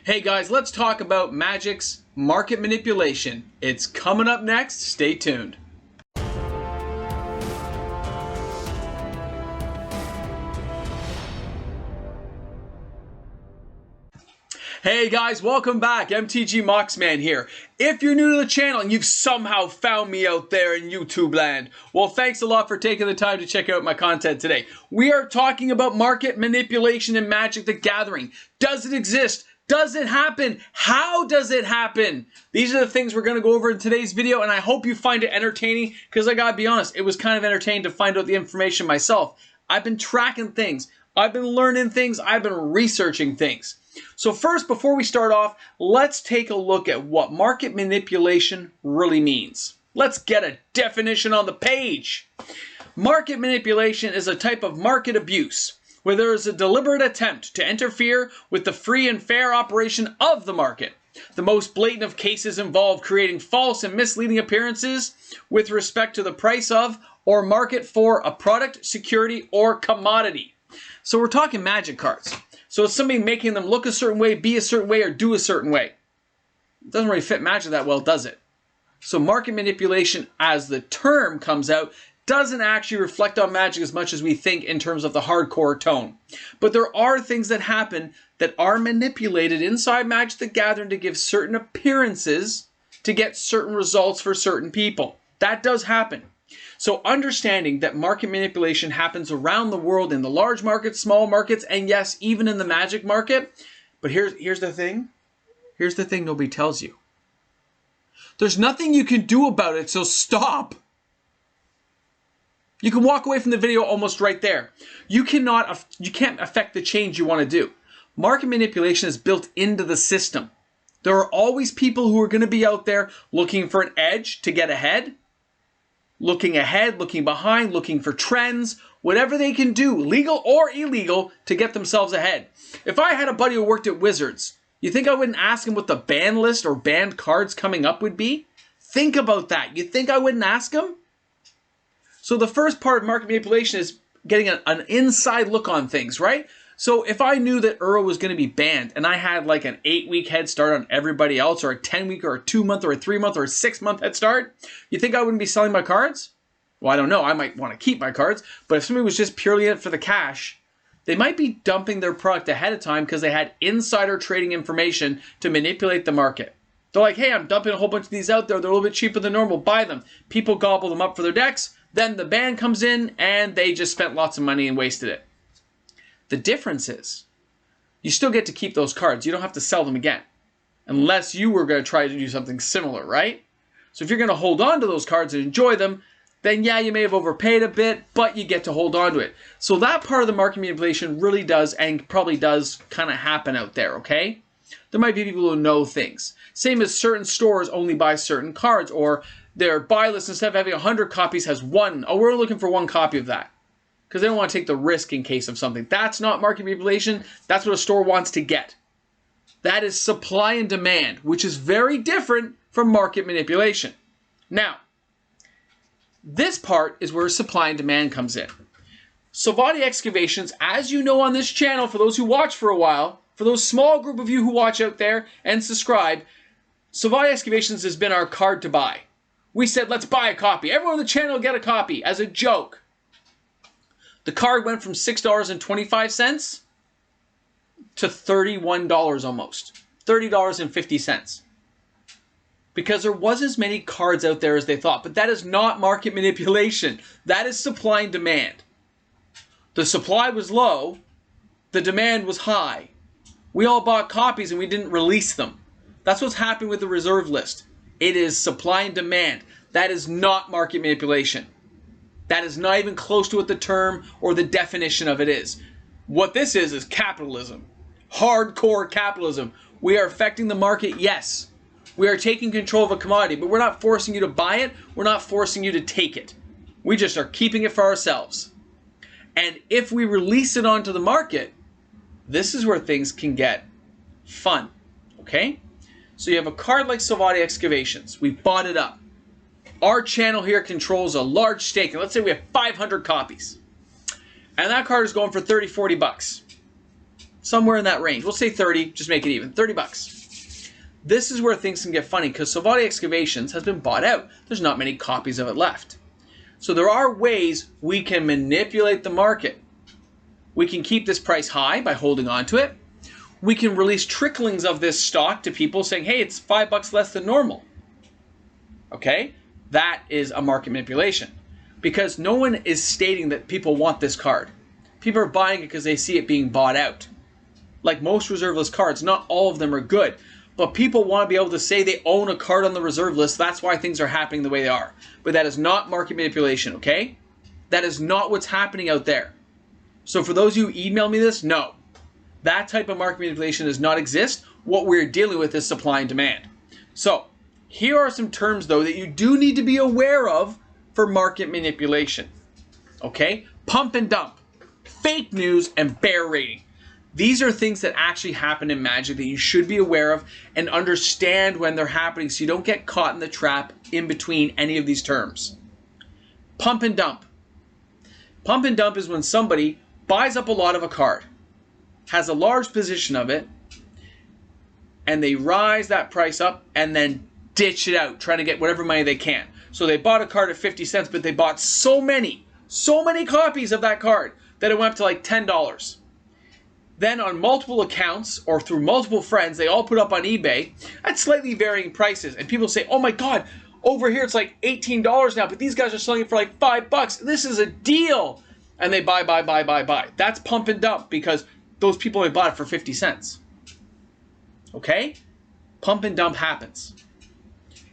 Hey guys, let's talk about Magic's market manipulation. It's coming up next. Stay tuned. Hey guys, welcome back. MTG Market here. If you're new to the channel and you've somehow found me out there in YouTube land, well, thanks a lot for taking the time to check out my content today. We are talking about market manipulation in Magic the Gathering. Does it exist? Does it happen? How does it happen? These are the things we're going to go over in today's video, and I hope you find it entertaining, because I gotta be honest, it was kind of entertaining to find out the information myself. I've been tracking things. I've been learning things. I've been researching things. So first, before we start off, let's take a look at what market manipulation really means. Let's get a definition on the page. Market manipulation is a type of market abuse where there is a deliberate attempt to interfere with the free and fair operation of the market. The most blatant of cases involve creating false and misleading appearances with respect to the price of or market for a product, security, or commodity. So we're talking Magic cards. So it's somebody making them look a certain way, be a certain way, or do a certain way. It doesn't really fit Magic that well, does it? So market manipulation, as the term comes out, doesn't actually reflect on Magic as much as we think in terms of the hardcore tone. But there are things that happen that are manipulated inside Magic the Gathering to give certain appearances to get certain results for certain people. That does happen. So understanding that market manipulation happens around the world in the large markets, small markets, and yes, even in the Magic market. But here's the thing. Here's the thing nobody tells you. There's nothing you can do about it, so stop. You can walk away from the video almost right there. You can't affect the change you want to do. Market manipulation is built into the system. There are always people who are going to be out there looking for an edge to get ahead. Looking ahead, looking behind, looking for trends, whatever they can do, legal or illegal, to get themselves ahead. If I had a buddy who worked at Wizards, you think I wouldn't ask him what the ban list or banned cards coming up would be? Think about that. You think I wouldn't ask him? So the first part of market manipulation is getting an inside look on things, right? So if I knew that Uro was going to be banned and I had like an 8-week head start on everybody else, or a 10-week or a 2-month or a 3-month or a 6-month head start, you think I wouldn't be selling my cards? Well, I don't know. I might want to keep my cards, but if somebody was just purely in it for the cash, they might be dumping their product ahead of time because they had insider trading information to manipulate the market. They're like, hey, I'm dumping a whole bunch of these out there. They're a little bit cheaper than normal. Buy them. People gobble them up for their decks. Then the ban comes in and they just spent lots of money and wasted it. The difference is you still get to keep those cards. You don't have to sell them again unless you were going to try to do something similar, right? So if you're going to hold on to those cards and enjoy them, then yeah, you may have overpaid a bit, but you get to hold on to it. So that part of the market manipulation really does and probably does kind of happen out there, okay? There might be people who know things. Same as certain stores only buy certain cards, or their buy list, instead of having 100 copies, has one. Oh, we're looking for one copy of that, because they don't want to take the risk in case of something. That's not market manipulation. That's what a store wants to get. That is supply and demand, which is very different from market manipulation. Now, this part is where supply and demand comes in. Savati Excavations, as you know on this channel, for those who watch for a while, for those small group of you who watch out there and subscribe, Savati Excavations has been our card to buy. We said, let's buy a copy. Everyone on the channel get a copy as a joke. The card went from $6.25 to $31 almost. $30.50. Because there was as many cards out there as they thought. But that is not market manipulation. That is supply and demand. The supply was low. The demand was high. We all bought copies and we didn't release them. That's what's happening with the reserve list. It is supply and demand. That is not market manipulation. That is not even close to what the term or the definition of it is. What this is capitalism. Hardcore capitalism. We are affecting the market, yes. We are taking control of a commodity, but we're not forcing you to buy it. We're not forcing you to take it. We just are keeping it for ourselves. And if we release it onto the market, this is where things can get fun. Okay? So you have a card like Savati Excavations. We bought it up. Our channel here controls a large stake. And let's say we have 500 copies. And that card is going for 30, 40 bucks. somewhere in that range. We'll say 30, just make it even, 30 bucks. This is where things can get funny because Savati Excavations has been bought out. There's not many copies of it left. So there are ways we can manipulate the market. We can keep this price high by holding on to it. We can release tricklings of this stock to people saying, hey, it's $5 less than normal. Okay? That is a market manipulation. Because no one is stating that people want this card. People are buying it because they see it being bought out. Like most reserve list cards, not all of them are good. But people want to be able to say they own a card on the reserve list. That's why things are happening the way they are. But that is not market manipulation, okay? That is not what's happening out there. So for those of you who email me this, no. That type of market manipulation does not exist. What we're dealing with is supply and demand. So here are some terms, though, that you do need to be aware of for market manipulation. Okay? Pump and dump, fake news, and bear rating. These are things that actually happen in Magic that you should be aware of and understand when they're happening so you don't get caught in the trap in between any of these terms. Pump and dump. Pump and dump is when somebody buys up a lot of a card, has a large position of it, and they rise that price up and then ditch it out, trying to get whatever money they can. So they bought a card at 50 cents, but they bought so many copies of that card that it went up to like $10. Then on multiple accounts or through multiple friends, they all put up on eBay at slightly varying prices. And people say, oh my God, over here it's like $18 now, but these guys are selling it for like $5. This is a deal. And they buy. That's pump and dump because those people only bought it for 50 cents. Okay? Pump and dump happens.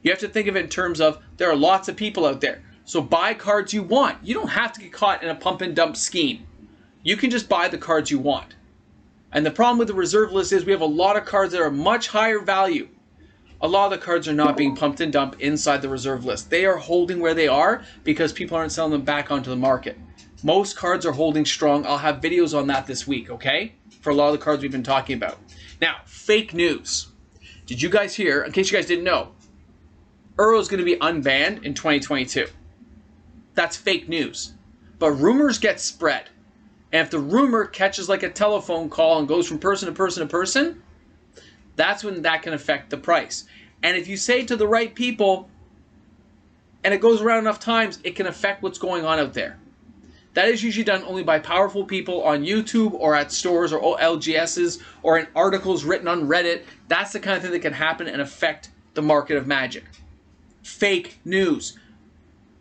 You have to think of it in terms of there are lots of people out there. So buy cards you want. You don't have to get caught in a pump and dump scheme. You can just buy the cards you want. And the problem with the reserve list is we have a lot of cards that are much higher value. A lot of the cards are not being pumped and dumped inside the reserve list. They are holding where they are because people aren't selling them back onto the market. Most cards are holding strong. I'll have videos on that this week, okay? For a lot of the cards we've been talking about. Now, fake news. Did you guys hear, in case you guys didn't know, Euro is going to be unbanned in 2022. That's fake news. But rumors get spread. And if the rumor catches like a telephone call and goes from person to person to person, that's when that can affect the price. And if you say it to the right people, and it goes around enough times, it can affect what's going on out there. That is usually done only by powerful people on YouTube or at stores or LGSs or in articles written on Reddit. That's the kind of thing that can happen and affect the market of Magic. Fake news.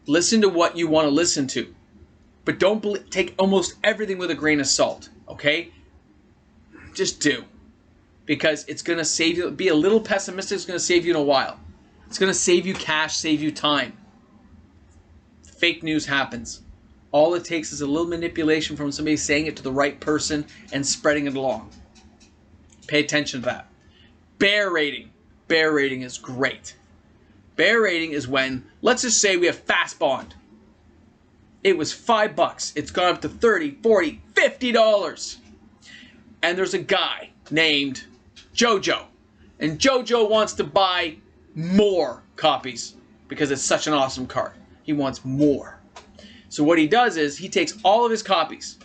Listen to what you want to listen to. But don't take almost everything with a grain of salt, okay? Just do. Because it's going to save you. Be a little pessimistic. It's going to save you in a while. It's going to save you cash, save you time. Fake news happens. All it takes is a little manipulation from somebody saying it to the right person and spreading it along. Pay attention to that. Bear rating. Bear rating is great. Bear rating is when, let's just say we have Fast Bond. It was $5. It's gone up to $30, $40, $50. And there's a guy named Jojo. And Jojo wants to buy more copies because it's such an awesome card. He wants more. So what he does is he takes all of his copies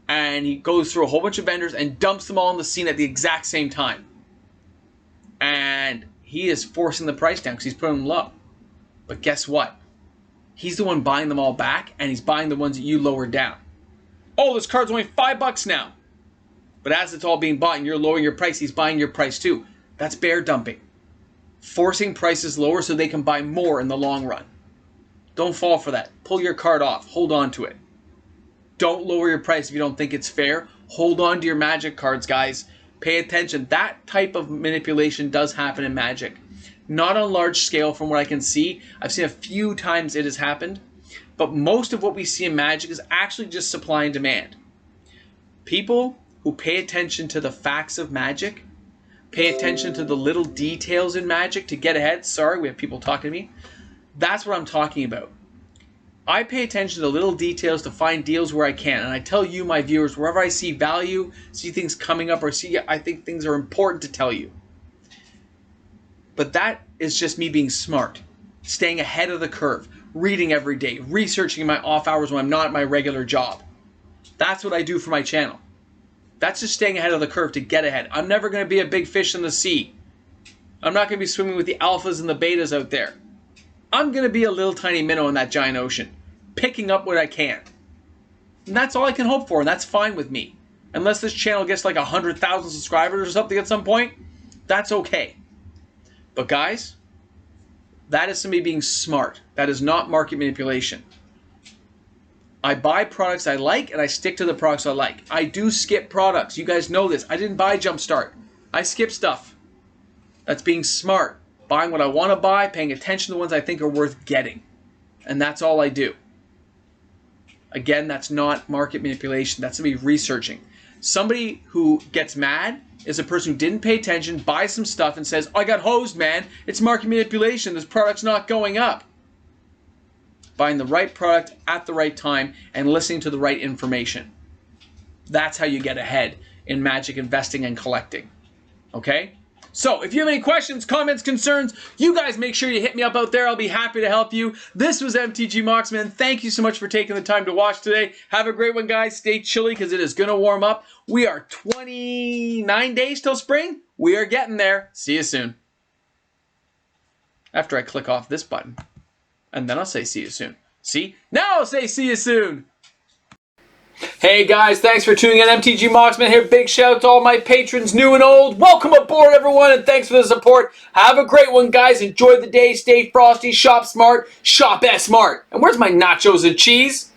and he goes through a whole bunch of vendors and dumps them all on the scene at the exact same time. And he is forcing the price down because he's putting them low. But guess what? He's the one buying them all back, and he's buying the ones that you lowered down. Oh, this card's only $5 now. But as it's all being bought and you're lowering your price, he's buying your price too. That's bear dumping. Forcing prices lower so they can buy more in the long run. Don't fall for that. Pull your card off. Hold on to it. Don't lower your price if you don't think it's fair. Hold on to your Magic cards, guys. Pay attention. That type of manipulation does happen in Magic. Not on a large scale from what I can see. I've seen a few times it has happened. But most of what we see in Magic is actually just supply and demand. People who pay attention to the facts of Magic, pay attention to the little details in Magic to get ahead. Sorry, we have people talking to me. That's what I'm talking about. I pay attention to the little details to find deals where I can. And I tell you, my viewers, wherever I see value, see things coming up, or I think things are important to tell you. But that is just me being smart, staying ahead of the curve, reading every day, researching in my off hours when I'm not at my regular job. That's what I do for my channel. That's just staying ahead of the curve to get ahead. I'm never going to be a big fish in the sea. I'm not going to be swimming with the alphas and the betas out there. I'm going to be a little tiny minnow in that giant ocean, picking up what I can. And that's all I can hope for, and that's fine with me. Unless this channel gets like 100,000 subscribers or something at some point, that's okay. But guys, that is somebody being smart. That is not market manipulation. I buy products I like, and I stick to the products I like. I do skip products. You guys know this. I didn't buy Jumpstart. I skip stuff. That's being smart. Buying what I want to buy, paying attention to the ones I think are worth getting. And that's all I do. Again, that's not market manipulation. That's somebody researching. Somebody who gets mad is a person who didn't pay attention, buys some stuff, and says, I got hosed, man. It's market manipulation. This product's not going up. Buying the right product at the right time and listening to the right information. That's how you get ahead in magic investing and collecting. Okay? So, if you have any questions, comments, concerns, you guys make sure you hit me up out there. I'll be happy to help you. This was MTG Marksman. Thank you so much for taking the time to watch today. Have a great one, guys. Stay chilly because it is going to warm up. We are 29 days till spring. We are getting there. See you soon. After I click off this button. And then I'll say see you soon. See? Now I'll say see you soon. Hey guys, thanks for tuning in. MTG Marksman here. Big shout out to all my patrons, new and old. Welcome aboard, everyone, and thanks for the support. Have a great one, guys. Enjoy the day. Stay frosty. Shop smart. Shop smart. And where's my nachos and cheese?